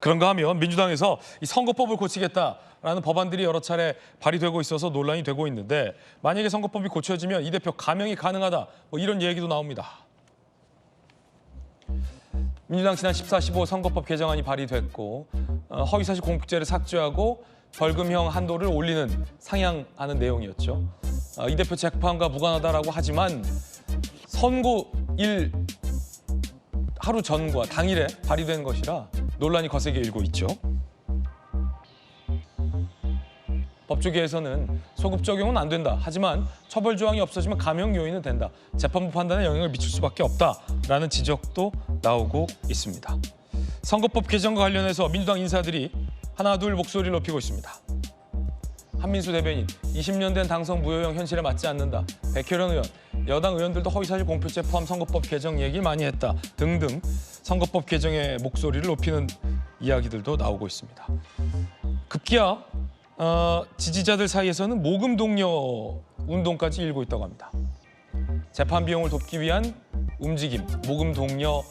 그런가 하면 민주당에서 이 선거법을 고치겠다라는 법안들이 여러 차례 발의되고 있어서 논란이 되고 있는데 만약에 선거법이 고쳐지면 이 대표 감형이 가능하다 뭐 이런 얘기도 나옵니다. 민주당 지난 14, 15 선거법 개정안이 발의됐고 허위사실 공표죄를 삭제하고 벌금형 한도를 올리는 상향하는 내용이었죠. 이 대표 재판과 무관하다라고 하지만 선고일 하루 전과 당일에 발의된 것이라 논란이 거세게 일고 있죠. 법조계에서는 소급 적용은 안 된다. 하지만 처벌 조항이 없어지면 감형 요인은 된다. 재판부 판단에 영향을 미칠 수밖에 없다라는 지적도 나오고 있습니다. 선거법 개정과 관련해서 민주당 인사들이 하나 둘 목소리를 높이고 있습니다. 한민수 대변인, 20년 된 당선 무효형 현실에 맞지 않는다. 백혜련 의원, 여당 의원들도 허위사실 공표죄 포함 선거법 개정 얘기 많이 했다. 등등 선거법 개정의 목소리를 높이는 이야기들도 나오고 있습니다. 급기야 지지자들 사이에서는 모금 동료 운동까지 일고 있다고 합니다. 재판 비용을 돕기 위한 움직임, 모금 동료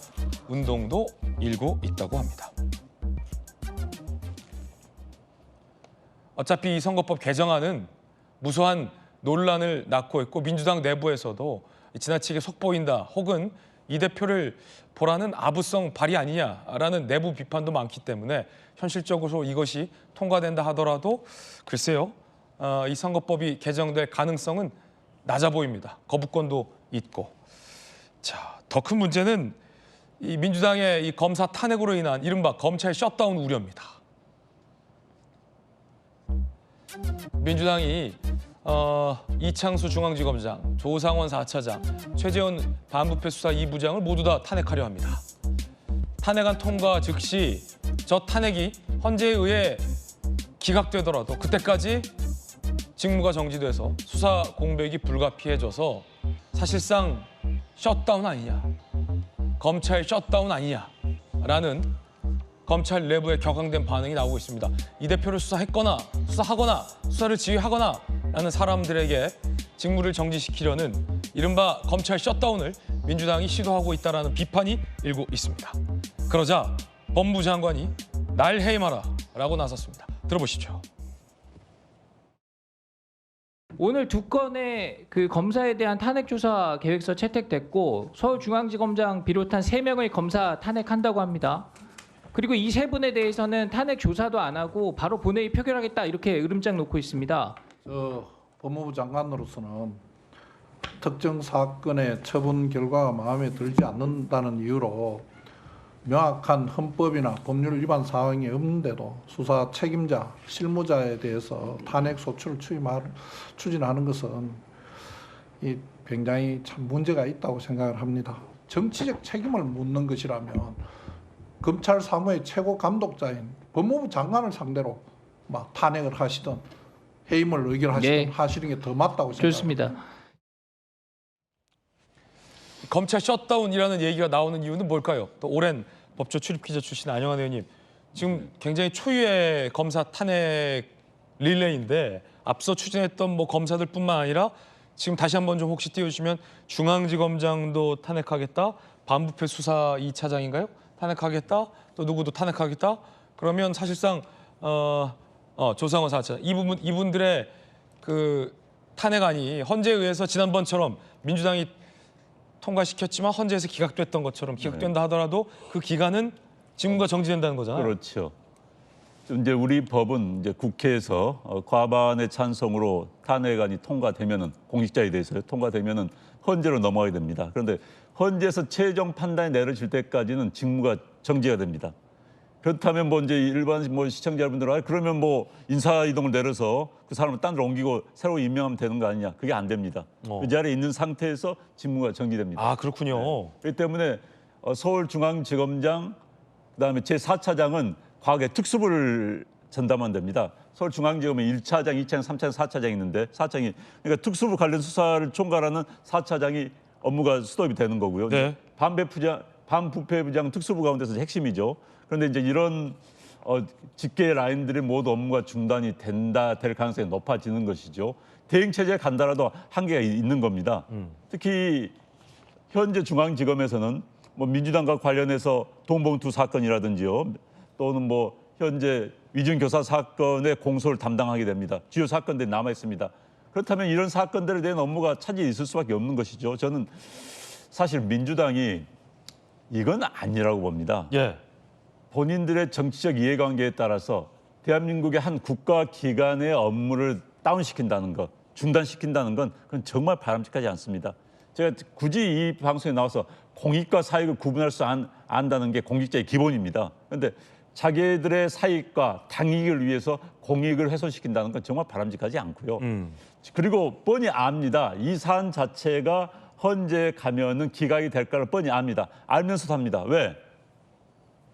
운동도 일고 있다고 합니다. 어차피 이 선거법 개정안은 무수한 논란을 낳고 있고 민주당 내부에서도 지나치게 속보인다 혹은 이 대표를 보라는 아부성 발의 아니냐라는 내부 비판도 많기 때문에 현실적으로 이것이 통과된다 하더라도 글쎄요, 이 선거법이 개정될 가능성은 낮아 보입니다. 거부권도 있고. 자, 더 큰 문제는 이 민주당의 이 검사 탄핵으로 인한 이른바 검찰 셧다운 우려입니다. 민주당이 이창수 중앙지검장, 조상원 4차장, 최재원 반부패 수사 2부장을 모두 다 탄핵하려 합니다. 탄핵안 통과 즉시 저 탄핵이 헌재에 의해 기각되더라도 그때까지 직무가 정지돼서 수사 공백이 불가피해져서 사실상 셧다운 아니냐, 검찰 셧다운 아니냐라는 검찰 내부의 격앙된 반응이 나오고 있습니다. 이 대표를 수사했거나 수사하거나 수사를 지휘하거나 라는 사람들에게 직무를 정지시키려는 이른바 검찰 셧다운을 민주당이 시도하고 있다는 비판이 일고 있습니다. 그러자 법무부 장관이 날 해임하라 라고 나섰습니다. 들어보시죠. 오늘 두 건의 그 검사에 대한 탄핵 조사 계획서 채택됐고 서울중앙지검장 비롯한 3명의 검사 탄핵한다고 합니다. 그리고 이 3분에 대해서는 탄핵 조사도 안 하고 바로 본회의 표결하겠다 이렇게 으름장 놓고 있습니다. 법무부 장관으로서는 특정 사건의 처분 결과가 마음에 들지 않는다는 이유로 명확한 헌법이나 법률 위반 사항이 없는데도 수사 책임자, 실무자에 대해서 탄핵 소추를 추진하는 것은 굉장히 참 문제가 있다고 생각을 합니다. 정치적 책임을 묻는 것이라면 검찰 사무의 최고 감독자인 법무부 장관을 상대로 막 탄핵을 하시든 해임을 의결하시든 하시는 게 더 맞다고 생각합니다. 좋습니다. 검찰 셧다운이라는 얘기가 나오는 이유는 뭘까요? 또 오랜 법조 출입 기자 출신 안영환 의원님, 지금 굉장히 초유의 검사 탄핵 릴레이인데 앞서 추진했던 뭐 검사들뿐만 아니라 지금 다시 한번 좀 혹시 띄워주시면 중앙지검장도 탄핵하겠다, 반부패 수사 2차장인가요? 탄핵하겠다, 또 누구도 탄핵하겠다. 그러면 사실상 조상원 4차 이분들의 그 탄핵안이 헌재에 의해서 지난번처럼 민주당이 통과시켰지만 헌재에서 기각됐던 것처럼 기각된다 하더라도 그 기간은 직무가 정지된다는 거잖아요. 그렇죠. 이제 우리 법은 이제 국회에서 과반의 찬성으로 탄핵안이 통과되면은 공직자에 대해서 통과되면은 헌재로 넘어가야 됩니다. 그런데 헌재에서 최종 판단이 내려질 때까지는 직무가 정지가 됩니다. 그렇다면 뭐 이제 일반 뭐 시청자 여러분들 그러면 뭐 인사 이동을 내려서 그 사람을 딴 데로 옮기고 새로 임명하면 되는 거 아니냐? 그게 안 됩니다. 그 자리에 있는 상태에서 직무가 정지됩니다. 아, 그렇군요. 네. 그렇기 때문에 서울중앙지검장 그다음에 제4차장은 과거에 특수부를 전담하면 됩니다. 서울중앙지검에 1차장, 2차장, 3차장, 4차장이 있는데 4차장이 그러니까 특수부 관련 수사를 총괄하는 4차장이 업무가 수도입이 되는 거고요. 네. 반부패부장 특수부 가운데서 핵심이죠. 그런데 이제 이런 직계 라인들이 모두 업무가 중단이 될 가능성이 높아지는 것이죠. 대행 체제에 간다라도 한계가 있는 겁니다. 특히 현재 중앙지검에서는 뭐 민주당과 관련해서 돈봉투 사건이라든지요, 또는 뭐 현재 위증교사 사건의 공소를 담당하게 됩니다. 주요 사건들이 남아 있습니다. 그렇다면 이런 사건들에 대한 업무가 차질이 있을 수밖에 없는 것이죠. 저는 사실 민주당이 이건 아니라고 봅니다. 예. 본인들의 정치적 이해관계에 따라서 대한민국의 한 국가기관의 업무를 다운시킨다는 것, 중단시킨다는 건 그건 정말 바람직하지 않습니다. 제가 굳이 이 방송에 나와서 공익과 사익을 구분할 수 안다는 게 공직자의 기본입니다. 그런데 자기들의 사익과 당익을 위해서 공익을 훼손시킨다는 건 정말 바람직하지 않고요. 그리고 뻔히 압니다. 이 사안 자체가 헌재에 가면은 기각이 될 거를 뻔히 압니다. 알면서도 합니다. 왜?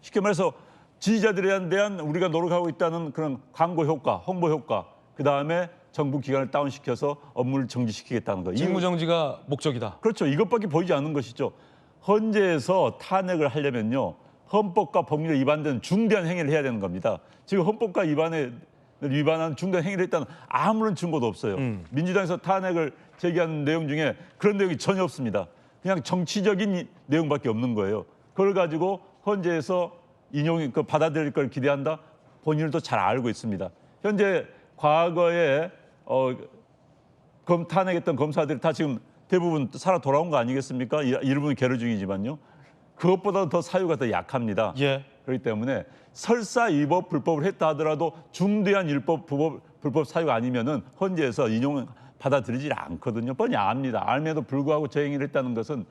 쉽게 말해서 지지자들에 대한 우리가 노력하고 있다는 그런 광고 효과, 홍보 효과, 그다음에 정부 기관을 다운시켜서 업무를 정지시키겠다는 거. 직무 정지가 목적이다. 그렇죠. 이것밖에 보이지 않는 것이죠. 헌재에서 탄핵을 하려면요. 헌법과 법률에 위반되는 중대한 행위를 해야 되는 겁니다. 지금 헌법과 위반하는 중대한 행위를 했다는 아무런 증거도 없어요. 민주당에서 탄핵을 제기하는 내용 중에 그런 내용이 전혀 없습니다. 그냥 정치적인 내용밖에 없는 거예요. 그걸 가지고 헌재에서 받아들일 걸 기대한다? 본인들도 잘 알고 있습니다. 현재 과거에 탄핵했던 검사들이 다 지금 대부분 살아 돌아온 거 아니겠습니까? 일부는 계류 중이지만요. 그것보다 더 사유가 더 약합니다. 예. 그렇기 때문에 설사 위법 불법을 했다 하더라도 중대한 불법 사유가 아니면은 헌재에서 인용을 받아들이지 않거든요. 뻔히 압니다. 알면도 불구하고 저 행위를 했다는 것은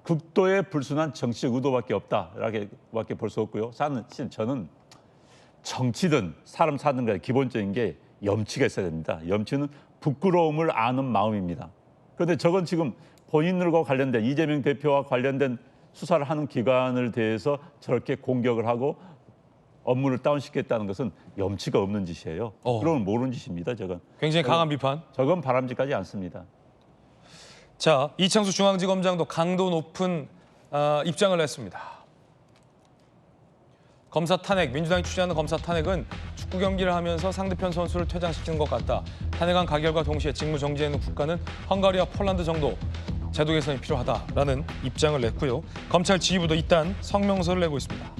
극도의 불순한 정치적 의도밖에 없다라고밖에 볼 수 없고요. 사실 저는 정치든 사람 사는 거에 기본적인 게 염치가 있어야 됩니다. 염치는 부끄러움을 아는 마음입니다. 그런데 저건 지금 본인들과 관련된 이재명 대표와 관련된 수사를 하는 기관을 대해서 저렇게 공격을 하고 업무를 다운시켰다는 것은 염치가 없는 짓이에요. 그러면 모르는 짓입니다. 저건. 굉장히 강한 비판. 저건 바람직하지 않습니다. 자, 이창수 중앙지검장도 강도 높은 입장을 냈습니다. 검사 탄핵, 민주당이 추진하는 검사 탄핵은 축구 경기를 하면서 상대편 선수를 퇴장시키는 것 같다. 탄핵안 가결과 동시에 직무 정지하는 국가는 헝가리와 폴란드 정도 제도 개선이 필요하다라는 입장을 냈고요. 검찰 지휘부도 이딴 성명서를 내고 있습니다.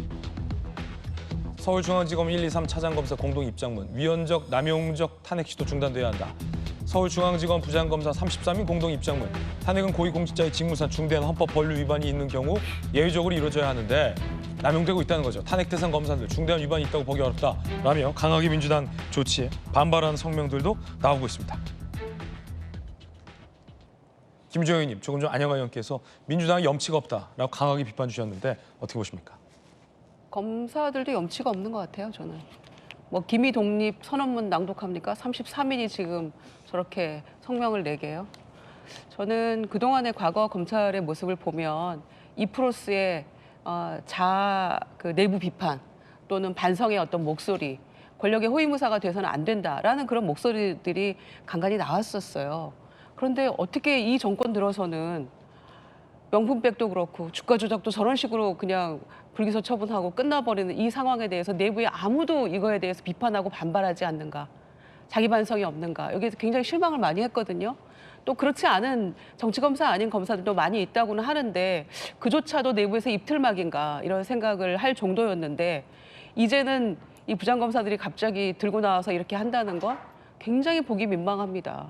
서울중앙지검 1, 2, 3 차장검사 공동 입장문, 위헌적, 남용적 탄핵 시도 중단돼야 한다. 서울중앙지검 부장검사 33인 공동 입장문, 탄핵은 고위공직자의 직무상 중대한 헌법 법률 위반이 있는 경우 예외적으로 이루어져야 하는데 남용되고 있다는 거죠. 탄핵 대상 검사들 중대한 위반이 있다고 보기 어렵다라며 강하게 민주당 조치에 반발하는 성명들도 나오고 있습니다. 김주영 의원님, 조금 전 안영하 의원께서 민주당이 염치가 없다라고 강하게 비판 주셨는데 어떻게 보십니까? 검사들도 염치가 없는 것 같아요, 저는. 뭐 기미 독립 선언문 낭독합니까? 33인이 지금 저렇게 성명을 내게요. 저는 그동안의 과거 검찰의 모습을 보면 이프로스의 그 내부 비판 또는 반성의 어떤 목소리, 권력의 호위무사가 돼서는 안 된다라는 그런 목소리들이 간간히 나왔었어요. 그런데 어떻게 이 정권 들어서는 명분백도 그렇고 주가 조작도 저런 식으로 그냥 불기소 처분하고 끝나버리는 이 상황에 대해서 내부에 아무도 이거에 대해서 비판하고 반발하지 않는가, 자기 반성이 없는가, 여기에서 굉장히 실망을 많이 했거든요. 또 그렇지 않은 정치검사 아닌 검사들도 많이 있다고는 하는데 그조차도 내부에서 입틀막인가 이런 생각을 할 정도였는데 이제는 이 부장검사들이 갑자기 들고 나와서 이렇게 한다는 건 굉장히 보기 민망합니다.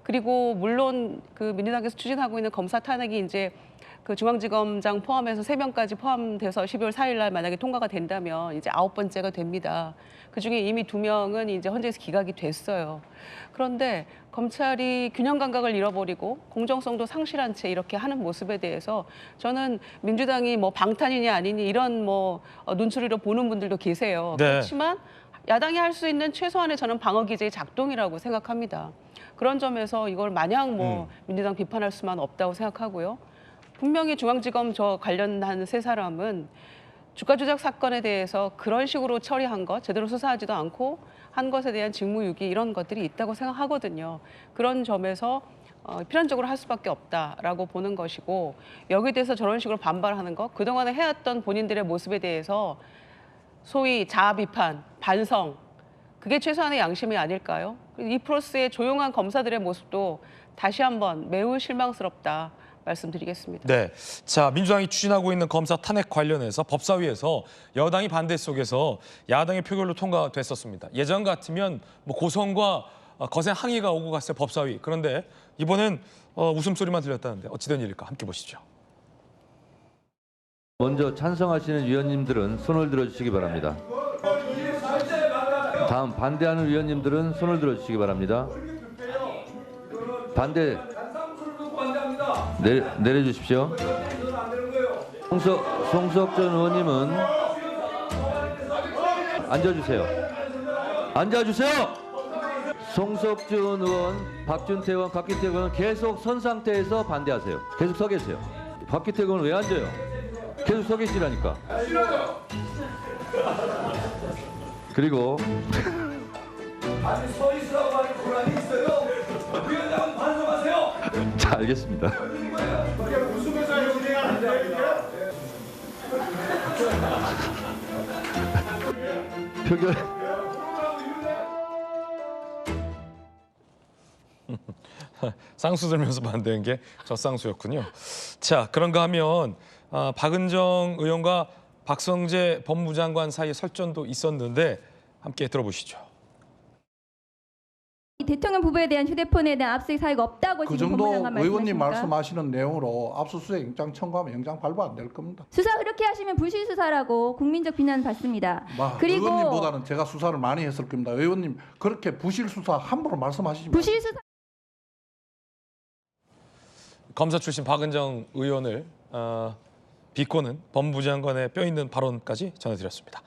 그리고 물론 그 민주당에서 추진하고 있는 검사 탄핵이 이제 그 중앙지검장 포함해서 3명까지 포함돼서 12월 4일 날 만약에 통과가 된다면 이제 9번째가 됩니다. 그중에 이미 2명은 이제 헌재에서 기각이 됐어요. 그런데 검찰이 균형 감각을 잃어버리고 공정성도 상실한 채 이렇게 하는 모습에 대해서 저는 민주당이 뭐 방탄이냐 아니니 이런 뭐 눈초리로 보는 분들도 계세요. 네. 그렇지만 야당이 할 수 있는 최소한의 저는 방어 기제의 작동이라고 생각합니다. 그런 점에서 이걸 마냥 뭐 민주당 비판할 수만 없다고 생각하고요. 분명히 중앙지검 저 관련한 3사람은 주가 조작 사건에 대해서 그런 식으로 처리한 것, 제대로 수사하지도 않고 한 것에 대한 직무유기 이런 것들이 있다고 생각하거든요. 그런 점에서 필연적으로 할 수밖에 없다라고 보는 것이고 여기에 대해서 저런 식으로 반발하는 것, 그동안에 해왔던 본인들의 모습에 대해서 소위 자아 비판, 반성, 그게 최소한의 양심이 아닐까요? 이프로스의 조용한 검사들의 모습도 다시 한번 매우 실망스럽다. 말씀드리겠습니다. 네. 자, 민주당이 추진하고 있는 검사 탄핵 관련해서 법사위에서 여당이 반대 속에서 야당의 표결로 통과됐었습니다. 예전 같으면 뭐 고성과 거센 항의가 오고 갔어요, 법사위. 그런데 이번엔 웃음소리만 들렸다는데 어찌된 일일까? 함께 보시죠. 먼저 찬성하시는 위원님들은 손을 들어주시기 바랍니다. 다음 반대하는 위원님들은 손을 들어주시기 바랍니다. 반대 내려주십시오. 송석전 의원님은 앉아주세요. 앉아주세요. 송석준 의원, 박준태 의원, 박기태 의원 계속 선 상태에서 반대하세요. 계속 서 계세요. 박기태 의원 왜 앉아요? 계속 서 계시라니까. 그리고 아니 서 있으라고 하는 권한이 있어요. 위원장은 반성하세요. 자, 알겠습니다. 이게 무슨 회사에 진행하는 거예요? 표결. 쌍수 들면서 반대한 게 저 쌍수였군요. 자, 그런가 하면 박은정 의원과 박성재 법무부 장관 사이에 설전도 있었는데 함께 들어보시죠. 대통령 부부에 대한 휴대폰에 대한 압수수색 사유가 없다고 그 지금 정도 법무장관 의원님 말씀하십니까? 말씀하시는 내용으로 압수수색 영장 청구하면 영장 발부 안 될 겁니다. 수사 그렇게 하시면 불실 수사라고 국민적 비난 받습니다. 그리고 의원님보다는 제가 수사를 많이 했을 겁니다. 의원님 그렇게 부실 수사 함부로 말씀하시지 마세요. 부실 수사 검사 출신 박은정 의원을 비꼬는 법무부 장관의 뼈 있는 발언까지 전해드렸습니다.